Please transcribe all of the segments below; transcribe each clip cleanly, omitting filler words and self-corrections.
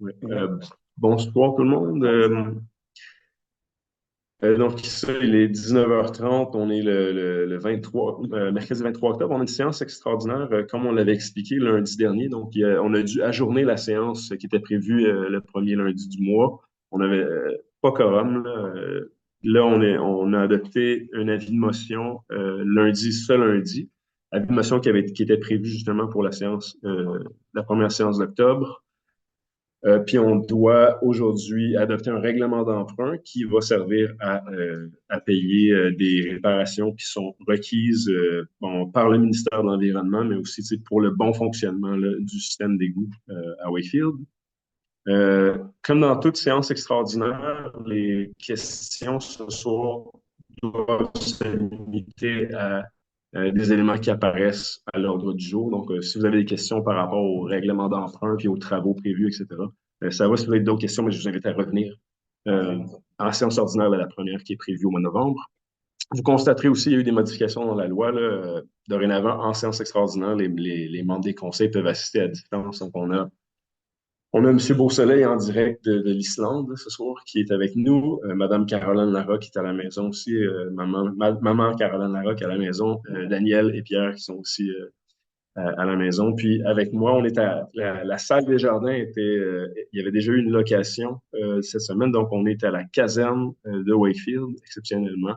Oui. Bonsoir tout le monde. Donc, ça, il est 19h30. On est le 23, mercredi 23 octobre. On a une séance extraordinaire, comme on l'avait expliqué lundi dernier. Donc, on a dû ajourner la séance qui était prévue le premier lundi du mois. On n'avait pas quorum. Là, on a adopté un avis de motion ce lundi. Avis de motion qui était prévu justement pour la première séance d'octobre. Puis on doit aujourd'hui adopter un règlement d'emprunt qui va servir à payer des réparations qui sont requises par le ministère de l'Environnement, mais aussi pour le bon fonctionnement là, du système d'égout à Wakefield. Comme dans toute séance extraordinaire, les questions ce soir doivent se limiter à des éléments qui apparaissent à l'ordre du jour. Donc, si vous avez des questions par rapport au règlement d'emprunt puis aux travaux prévus, etc., ça va. Si vous avez d'autres questions, mais je vous invite à revenir euh, en séance ordinaire de la première qui est prévue au mois de novembre. Vous constaterez aussi qu'il y a eu des modifications dans la loi. Là. Dorénavant, en séance extraordinaire, les membres des conseils peuvent assister à distance. Donc, on a M. Beausoleil en direct de l'Islande ce soir qui est avec nous. Madame Caroline Larocque qui est à la maison aussi. Maman Caroline Larocque à la maison. Daniel et Pierre qui sont aussi à la maison. Puis avec moi, on est à la salle des jardins il y avait déjà eu une location cette semaine, donc on est à la caserne de Wakefield, exceptionnellement.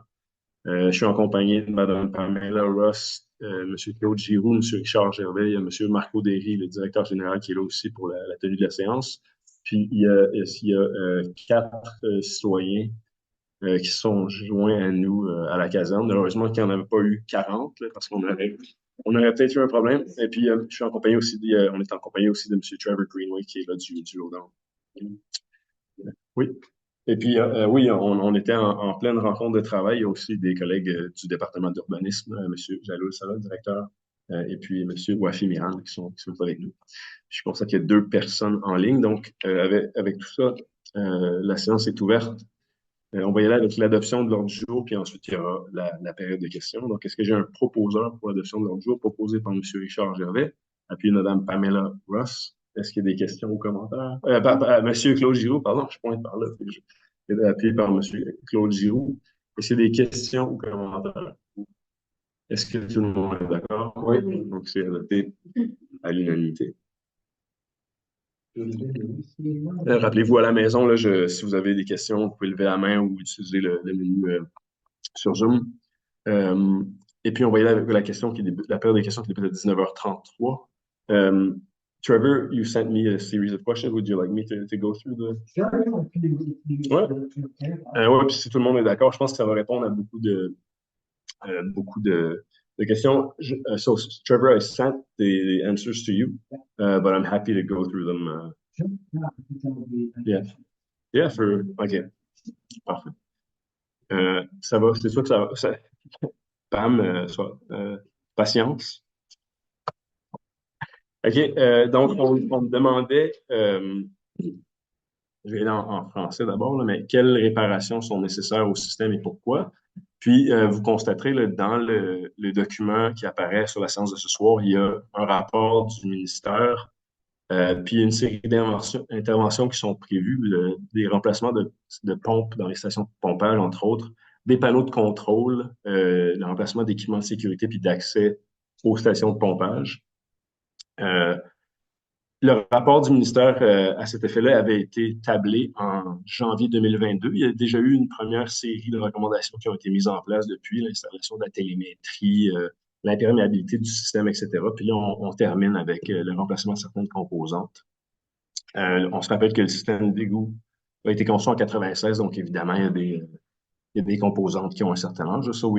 Je suis en compagnie de Mme Pamela Ross, M. Claude Giroux, M. Richard Gervais, il y a M. Marco Derry, le directeur général, qui est là aussi pour la tenue de la séance. Puis il y a quatre citoyens qui sont joints à nous à la caserne. Malheureusement, qu'il n'y en avait pas eu 40, là, parce qu'on aurait peut-être eu un problème. Et puis, on est en compagnie aussi de M. Trevor Greenway, qui est là du Laudan. Oui. Et puis, oui, on était en pleine rencontre de travail. Il y a aussi des collègues du département d'urbanisme, M. Jaloul Sala, directeur, et puis M. Wafi Miran, qui sont avec nous. Je pense qu'il y a deux personnes en ligne. Donc, avec tout ça, la séance est ouverte. On va y aller avec l'adoption de l'ordre du jour, puis ensuite, il y aura la période de questions. Donc, est-ce que j'ai un proposeur pour l'adoption de l'ordre du jour, proposé par M. Richard Gervais, appuyé Mme Pamela Ross? Est-ce qu'il y a des questions ou commentaires? M. Claude Giroux, pardon, je pointe par là. Appuyé par M. Claude Giroux. Est-ce qu'il y a des questions ou commentaires? Est-ce que tout le monde est d'accord? Oui. Donc, c'est adopté à l'unanimité. Rappelez-vous à la maison, là, si vous avez des questions, vous pouvez lever la main ou utiliser le menu sur Zoom. Et puis, on va y aller avec la période des questions qui débute à 19h33. Trevor, you sent me a series of questions. Would you like me to go through the... Ouais. Ouais, puis si tout le monde est d'accord, je pense que ça va répondre à beaucoup de questions. So, Trevor, I sent the answers to you, but I'm happy to go through them. Yeah. Yeah, OK. Parfait. Ça va, c'est sûr que Pam, patience. OK. Donc, on me demandait, je vais aller en français d'abord, là, mais quelles réparations sont nécessaires au système et pourquoi? Puis, vous constaterez là, dans le document qui apparaît sur la séance de ce soir, il y a un rapport du ministère, puis une série d'interventions qui sont prévues, des remplacements de pompes dans les stations de pompage, entre autres, des panneaux de contrôle, le remplacement d'équipements de sécurité puis d'accès aux stations de pompage. Le rapport du ministère à cet effet-là avait été tablé en janvier 2022. Il y a déjà eu une première série de recommandations qui ont été mises en place depuis l'installation de la télémétrie, l'imperméabilité du système, etc. Puis là, on termine avec le remplacement de certaines composantes. On se rappelle que le système d'égout a été conçu en 96, donc évidemment, il y a des composantes qui ont un certain âge. So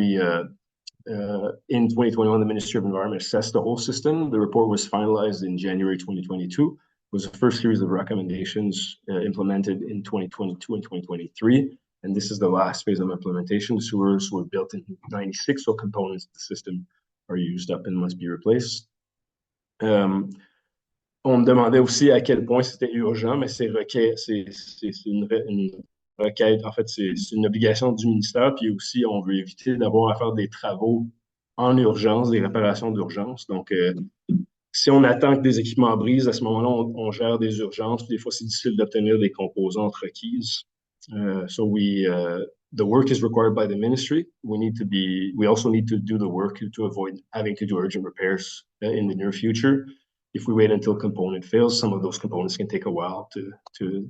in 2021, the Ministry of Environment assessed the whole system. The report was finalized in January 2022. It was the first series of recommendations implemented in 2022 and 2023. And this is the last phase of implementation. The sewers were built in 96, so components of the system are used up and must be replaced. On me demandait aussi à quel point c'était urgent, mais c'est une requête, en fait, c'est une obligation du ministère, puis aussi, on veut éviter d'avoir à faire des travaux en urgence, des réparations d'urgence. Donc, Si on attend que des équipements brisent, à ce moment-là, on gère des urgences. Des fois, c'est difficile d'obtenir des composantes requises. The work is required by the ministry. We also need to do the work to avoid having to do urgent repairs in the near future. If we wait until a component fails, some of those components can take a while to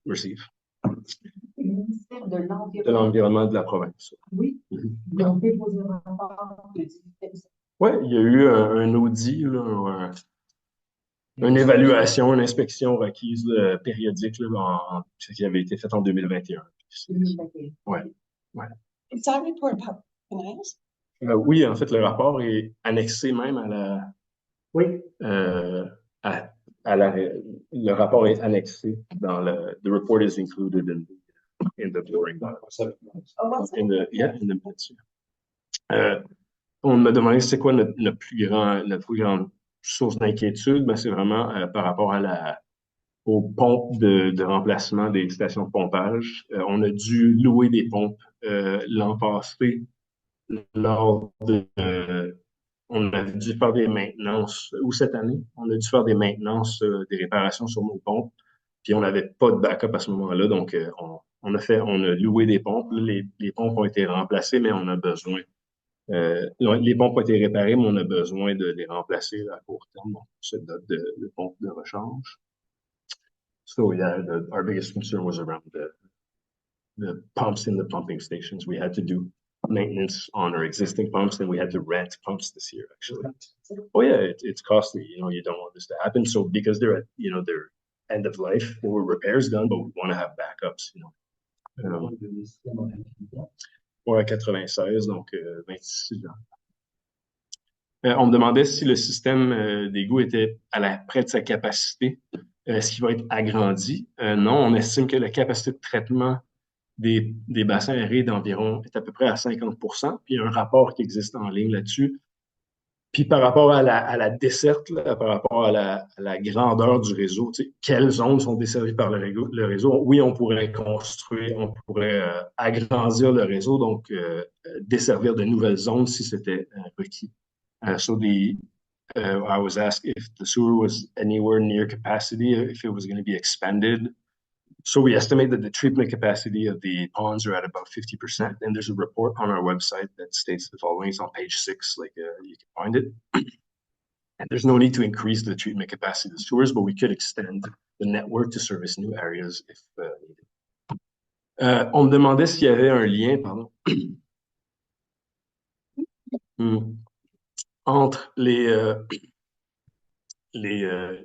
receive. Le ministère de De l'Environnement de la province. Oui, ils ont déposé un rapport de oui, il y a eu un audit, là, une évaluation, une inspection requise là, périodique là, qui avait été faite en 2021. 2021. Ouais, ouais. Is that report published? Oui, en fait, le rapport est annexé même à la. Oui. Le rapport est annexé dans le. The report is included in the boring document. In the minutes. On m'a demandé c'est quoi notre plus grande source d'inquiétude. Ben, c'est vraiment par rapport aux pompes de remplacement des stations de pompage. On a dû louer des pompes l'an passé on a dû faire des maintenances, ou cette année, on a dû faire des maintenances, des réparations sur nos pompes, puis on n'avait pas de backup à ce moment-là, donc on a loué des pompes. Les pompes ont été remplacées, mais on a besoin les pompes ont été réparées, mais on a besoin de les remplacer à court terme. Donc, c'est de pompes de rechange. So yeah, our biggest concern was around the pumps in the pumping stations. We had to do maintenance on our existing pumps, and we had to rent pumps this year, actually. Oh yeah, it's costly. You don't want this to happen. So because they're at their end of life, there were repairs done, but we want to have backups. Ouais, 96, donc 26 ans. On me demandait si le système d'égout était près de sa capacité. Est-ce qu'il va être agrandi? Non, on estime que la capacité de traitement des bassins aérés est à peu près à 50%. Puis il y a un rapport qui existe en ligne là-dessus. Puis par rapport à la desserte, là, par rapport à la grandeur du réseau, quelles zones sont desservies par le réseau? Oui, on pourrait agrandir le réseau, donc desservir de nouvelles zones si c'était requis. I was asked if the sewer was anywhere near capacity, if it was going to be expanded. So we estimate that the treatment capacity of the ponds are at about 50%. And there's a report on our website that states the following. It's on page 6, you can find it. And there's no need to increase the treatment capacity of the sewers, but we could extend the network to service new areas if needed. On me demandait s'il y avait un lien, entre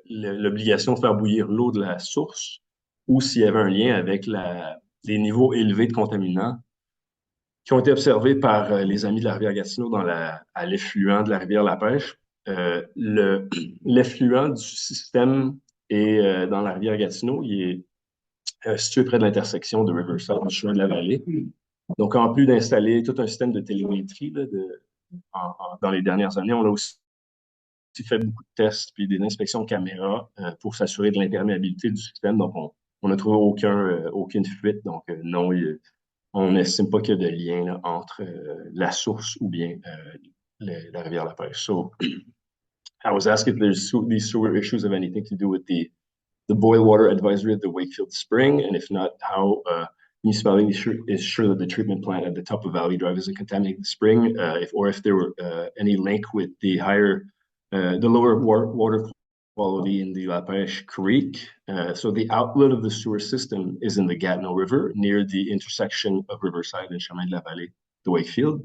l'obligation de faire bouillir l'eau de la source ou s'il y avait un lien avec les niveaux élevés de contaminants qui ont été observés par les amis de la rivière Gatineau à l'effluent de la rivière La Pêche. L'effluent du système est dans la rivière Gatineau, il est situé près de l'intersection de Riverside, du chemin de la vallée. Donc, en plus d'installer tout un système de télémétrie dans les dernières années, on a aussi fait beaucoup de tests puis des inspections de caméras pour s'assurer de l'imperméabilité du système. Donc, on n'a trouvé aucune fuite. Donc, non, on n'estime pas qu'il y a de lien là, entre la source ou bien la rivière La Pêche. So, I was asked if these sewer issues have anything to do with the boil water advisory at the Wakefield Spring, and if not, how municipality is sure that the treatment plant at the top of Valley Drive isn't contaminating the spring, if there were any link with the lower water quality in the La Pêche Creek. So the outlet of the sewer system is in the Gatineau River near the intersection of Riverside and Chemin de la Vallée, the Wakefield.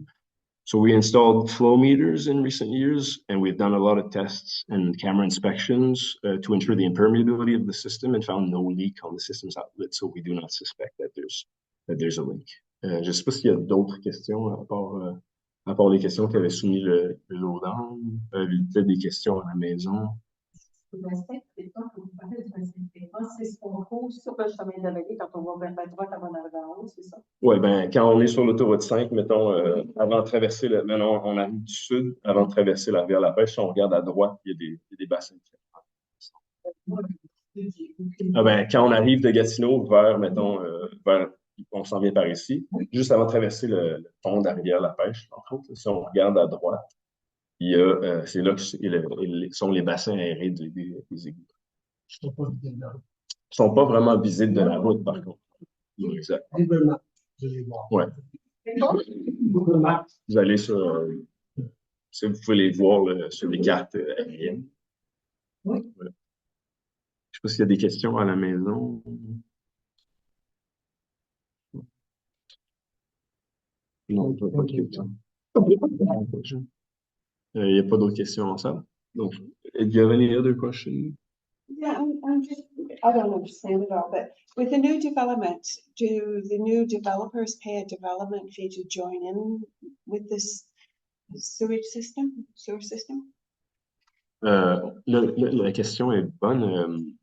So we installed flow meters in recent years, and we've done a lot of tests and camera inspections to ensure the impermeability of the system and found no leak on the system's outlet. So we do not suspect that there's a leak. Je ne sais pas s'il y a d'autres questions à part les questions qu'avait soumis le Laudan. Peut-être des questions à la maison. C'est ce qu'on trouve sur le chemin de la vallée quand on va vers la droite avant d'arriver en haut, c'est ça? Oui, ben quand on est sur l'autoroute 5, mettons, avant de traverser maintenant, on arrive du sud, avant de traverser la rivière La Pêche, si on regarde à droite, il y a des bassins. Quand on arrive de Gatineau mettons, on s'en vient par ici, juste avant de traverser le pont de la rivière La Pêche, entre autres, si on regarde à droite, C'est là que sont les bassins aérés des égouts. Ils sont pas vraiment visibles de la route, par contre. Exact. Google Maps, je vais voir. Ouais. Google Maps. Vous allez sur, vous pouvez les voir là, sur les cartes aériennes. Oui. Voilà. Je sais pas s'il y a des questions à la maison. Non, pas de questions. Il n'y a pas d'autres questions en salle. Donc, do you have any other question? Yeah, I'm just, I don't understand it all, but with the new development, do the new developers pay a development fee to join in with this sewer system? La question est bonne.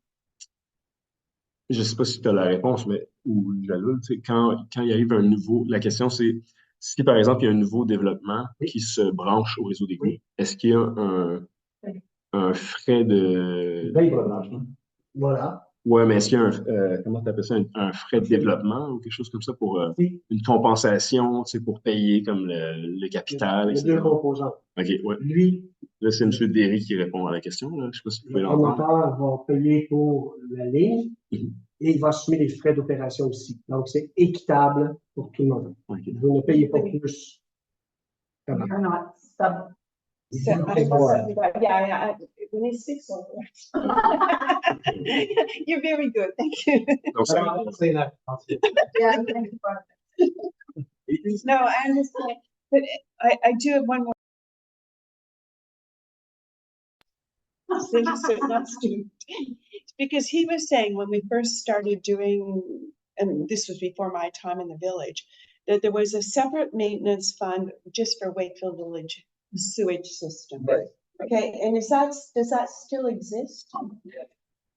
Je ne sais pas si tu as la réponse, mais ou Jalul, tu sais, quand il arrive un nouveau, la question c'est si par exemple il y a un nouveau développement qui se branche au réseau d'égout, est-ce qu'il y a un frais de. Voilà. Ouais, mais est-ce qu'il y a comment tu appelles ça, un frais de développement ou quelque chose comme ça pour Oui. une compensation, tu sais, pour payer comme le capital, Il y a etc. deux composants. OK, ouais. Lui, Là, c'est M. Derry qui répond à la question. Là. Je ne sais pas si vous pouvez le l'entendre. promoteur va payer pour la ligne Mhm. et il va assumer les frais d'opération aussi. Donc, c'est équitable pour tout le monde. OK. Vous ne payez pas plus. You're not sub. So, yeah, when he speaks so you're very good, thank you. Donc, ça, Yeah. No, I understand, but I do have one more. Not student. Because he was saying when we first started doing, and this was before my time in the village, that there was a separate maintenance fund just for Wakefield Village sewage system. Right. Okay, and does that still exist?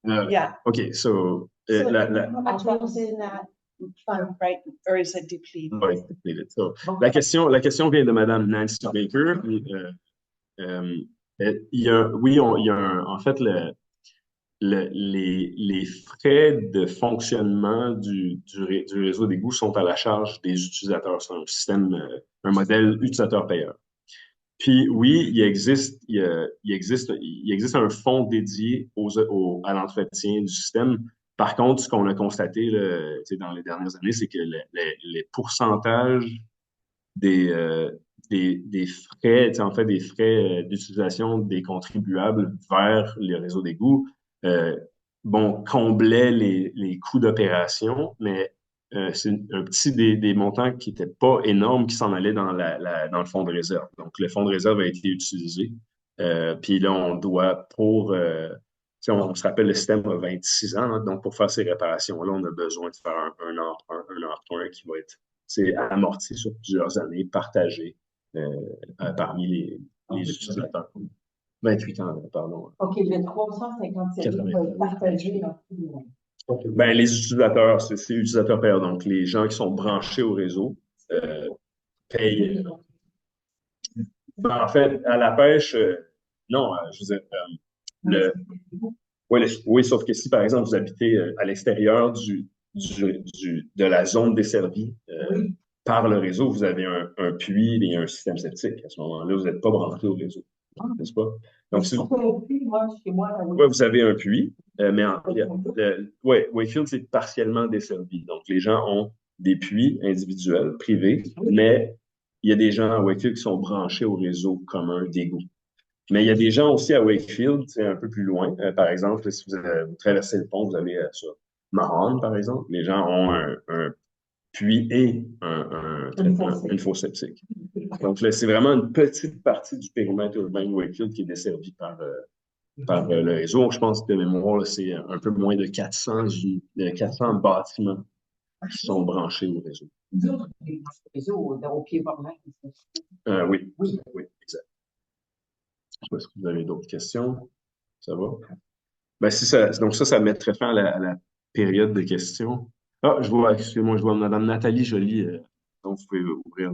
Yeah. OK, so, So how much was in that fund, right, or is it depleted? ouais, depleted. So, la question vient de Mme Nancy Baker. En fait, les frais de fonctionnement du réseau d'égout sont à la charge des utilisateurs. C'est un système, un modèle utilisateur-payeur. Puis oui, il existe un fonds dédié à l'entretien du système. Par contre, ce qu'on a constaté là, dans les dernières années, c'est que les pourcentages des, des frais, en fait, des frais d'utilisation des contribuables vers les réseaux d'égout, comblait les coûts d'opération, mais c'est un petit des montants qui n'étaient pas énormes qui s'en allaient dans le fonds de réserve. Donc, le fonds de réserve a été utilisé. Puis là, on doit on se rappelle, le système a 26 ans, hein, donc pour faire ces réparations-là, on a besoin de faire un emprunt qui va être amorti sur plusieurs années, partagé parmi les utilisateurs. 28 ans, pardon. OK, le 357 va être partagé dans tout le monde. Ben, les utilisateurs, c'est utilisateurs payeurs. Donc, les gens qui sont branchés au réseau payent. En fait, à la pêche, non, je veux dire, oui, sauf que si, par exemple, vous habitez à l'extérieur de la zone desservie par le réseau, vous avez un puits et un système septique. À ce moment-là, vous n'êtes pas branché au réseau, n'est-ce pas? Donc, si vous avez un puits, mais Wakefield, c'est partiellement desservi. Donc, les gens ont des puits individuels, privés, mais il y a des gens à Wakefield qui sont branchés au réseau commun d'égout. Mais il y a des gens aussi à Wakefield, c'est un peu plus loin. Par exemple, si vous traversez le pont, vous allez sur Mahon, par exemple. Les gens ont un puits et une fosse septique. Donc, c'est vraiment une petite partie du périmètre urbain de Wakefield qui est desservie par le réseau. Je pense que de mémoire, c'est un peu moins de 400 bâtiments qui sont branchés au réseau. Oui, exact. Je ne sais pas si vous avez d'autres questions. Ça va? Ben, donc ça mettrait fin à la période de questions. Ah, excusez-moi, je vois Mme Nathalie Joly. Donc, vous pouvez ouvrir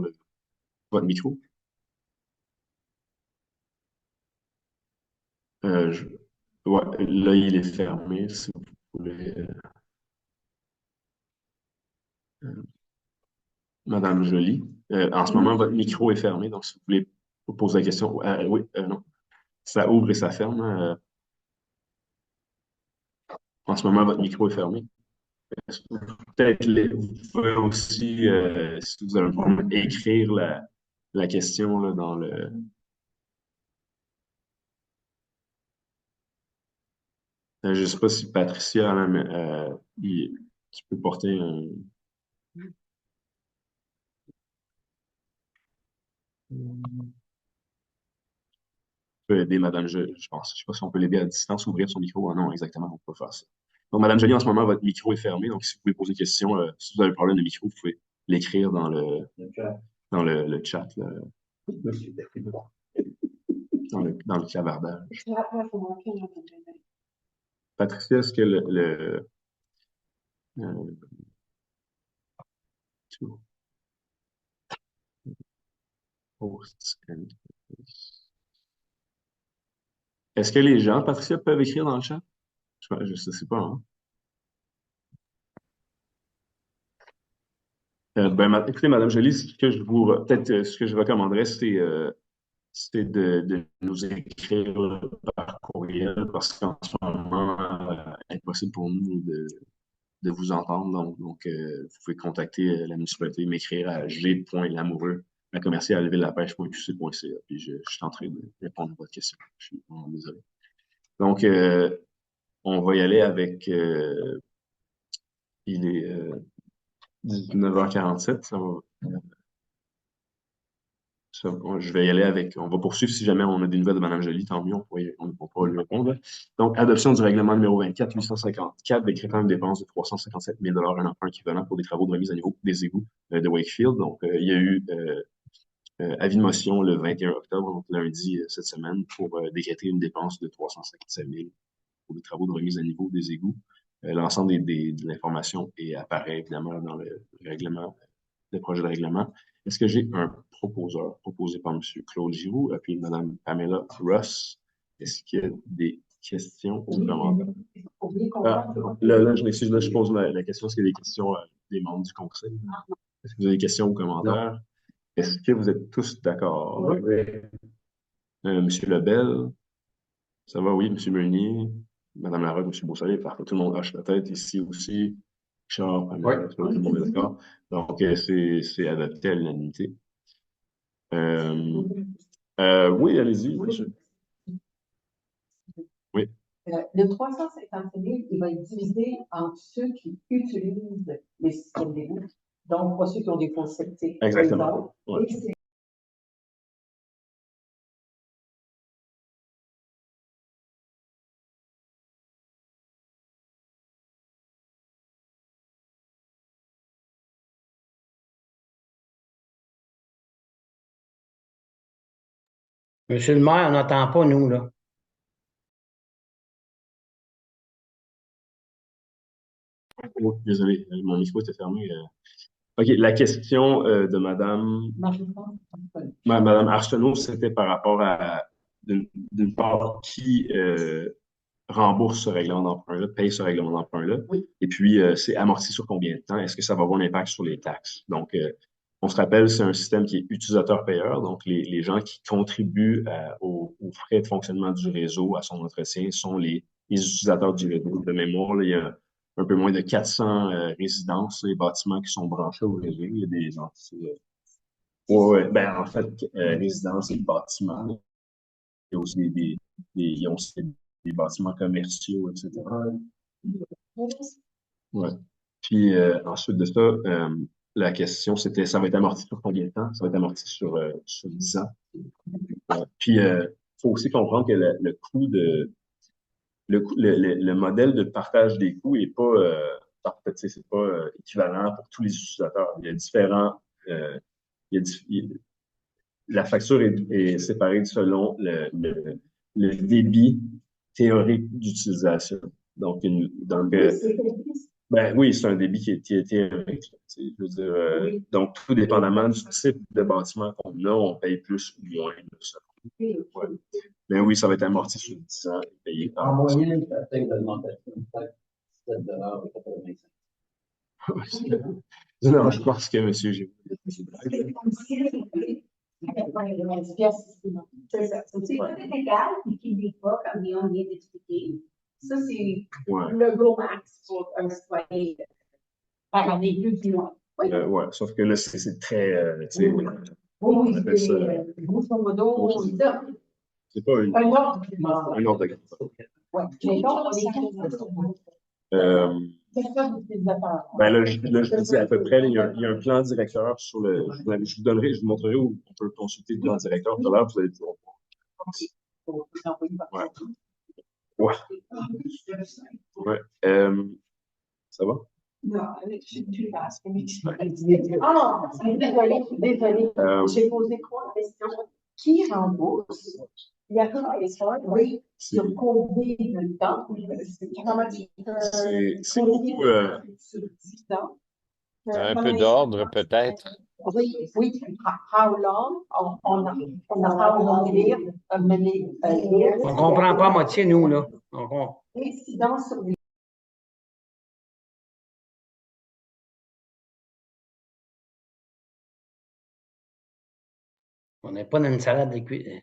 votre micro. Ouais, là, il est fermé, si vous pouvez. Madame Joly, en ce moment, votre micro est fermé, donc si vous voulez pose la question. Oui, non. Ça ouvre et ça ferme, hein. En ce moment, votre micro est fermé. Peut-être vous pouvez aussi, si vous avez un problème, écrire la question là, dans le. Je ne sais pas si Patricia, là, mais, tu peux porter un. Peut aider Madame Jolie, je pense. Je ne sais pas si on peut l'aider à distance, ouvrir son micro. Ah non, exactement, on peut faire ça. Donc, Madame Jolie, en ce moment, votre micro est fermé. Donc, si vous pouvez poser une question, si vous avez un problème de micro, vous pouvez l'écrire dans le chat, là, dans le clavardage. Patricia, est-ce que euh, est-ce que les gens, Patricia, peuvent écrire dans le chat? Je ne sais pas, hein. Écoutez, Madame Jolie, ce que je recommanderais, c'est de nous écrire par courriel parce qu'en ce moment, impossible pour nous de vous entendre. Donc, vous pouvez contacter la municipalité, m'écrire à g.lamoureux@commercial-ville-la-pêche.qc.ca. Puis je tenterai de répondre à votre question. Je suis vraiment désolé. Donc, on va y aller avec. Il est 19h47. Je vais y aller avec. On va poursuivre si jamais on a des nouvelles de Mme Joly, tant mieux, on pourra lui répondre. Donc, adoption du règlement numéro 24-854, décrétant une dépense de 357 000 un emprunt équivalent pour des travaux de remise à niveau des égouts de Wakefield. Donc, il y a eu avis de motion le 21 octobre, donc lundi cette semaine, pour décréter une dépense de 357 000 pour des travaux de remise à niveau des égouts. L'ensemble de l'information apparaît évidemment dans le règlement, le projet de règlement. Est-ce que j'ai un proposeur proposé par M. Claude Giroux et puis Mme Pamela Russ? Est-ce qu'il y a des questions ou commentaires? Là, je m'excuse, là, je pose la question. Est-ce qu'il y a des questions des membres du conseil? Est-ce que vous avez des questions ou commentaires? Non. Est-ce que vous êtes tous d'accord? Oui. Monsieur Lebel? Ça va, oui. Monsieur Meunier? Madame Larocque, M. Beausoleil? Parfait. Tout le monde hoche la tête ici aussi. Richard, Pamela, tout le monde est d'accord. Donc, c'est adapté à l'unanimité. Oui, allez-y. Oui. Le 350 000, il va être divisé entre ceux qui utilisent les systèmes d'égout, donc pas ceux qui ont des fosses septiques. Exactement. Ouais. Monsieur le maire, on n'entend pas, nous, là. Oh, désolé, mon micro était fermé. OK, la question de Madame Arsenault, c'était par rapport à, d'une part, qui rembourse ce règlement d'emprunt-là, paye ce règlement d'emprunt-là. Oui. Et puis, c'est amorti sur combien de temps? Est-ce que ça va avoir un impact sur les taxes? Donc, on se rappelle, c'est un système qui est utilisateur-payeur. Donc, les gens qui contribuent aux frais de fonctionnement du réseau, à son entretien, sont les utilisateurs du réseau. De mémoire, là, il y a un peu moins de 400 résidences et bâtiments qui sont branchés au réseau. Il y a des gens ouais. Ben, en fait, résidences et bâtiments. Il y a aussi il y a aussi des bâtiments commerciaux, etc. Ouais. Puis ensuite de ça, la question, c'était, ça va être amorti sur combien de temps? Ça va être amorti sur 10 ans. Puis, il faut aussi comprendre que le coût le modèle de partage des coûts est pas, parfait, tu sais, c'est pas équivalent pour tous les utilisateurs. Il y a différents, il y a la facture est séparée selon le débit théorique d'utilisation. Donc, ben oui, c'est un débit qui est théorique. Je veux dire, oui. Donc, tout dépendamment du type de bâtiment qu'on a, on paye plus ou moins de ça. Ouais. Mais oui, ça va être amorti sur 10 ans et payé par. En moyenne, ça fait une augmentation de 7,85 $. Non, je pense que monsieur, j'ai. 90 piastres, c'est ça. C'est tout est égal, puis qui ne vit pas, comme Guillaume vient d'expliquer. Ça, c'est Ouais. le gros max pour un citoyen par année, plus ou moins. Oui. Ouais, sauf que là, c'est très. Tu sais, Oui, on appelle ça. grosso modo, c'est- ça, C'est pas un ordre. un ordre de grandeur. Ouais. Mais donc, on est secteur d'utilisateur. Ben là, je vous dis à peu près, il y a un plan directeur sur le. Je vous donnerai, je vous montrerai où on peut consulter le plan directeur tout à l'heure, vous allez pouvoir voir. Faut l'envoyer par Ouais. courrier. Ouais. Ouais. Ça va? No, it should do that. We need to- Ah, désolé. J'ai posé trois questions. Qui rembourse? Il y a un essai, oui, sur combien de temps? C'est beaucoup. Sur 10 ans. Un peu d'ordre, peut-être. Oui, oui. How long? On a how long year, many years. On comprend pas à moitié, nous, là. Incidence sur les On n'est pas dans une salade de cuisine.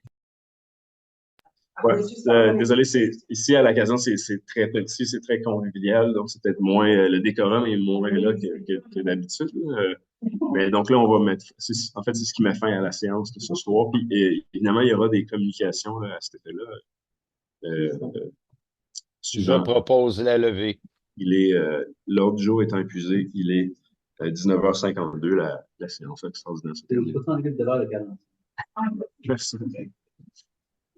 Ouais, désolé, ici à la Casan, c'est très petit, c'est très convivial, donc c'est peut-être moins, le décorum est moins là que d'habitude. Mais donc là, on va mettre, en fait, c'est ce qui met fin à la séance de ce soir. Puis évidemment, il y aura des communications à cet effet-là. Je Suivant, propose la levée. l'ordre du jour étant épuisé, il est 19h52, la séance extraordinaire. C'est 68 $ de 40. Merci.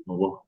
Au revoir.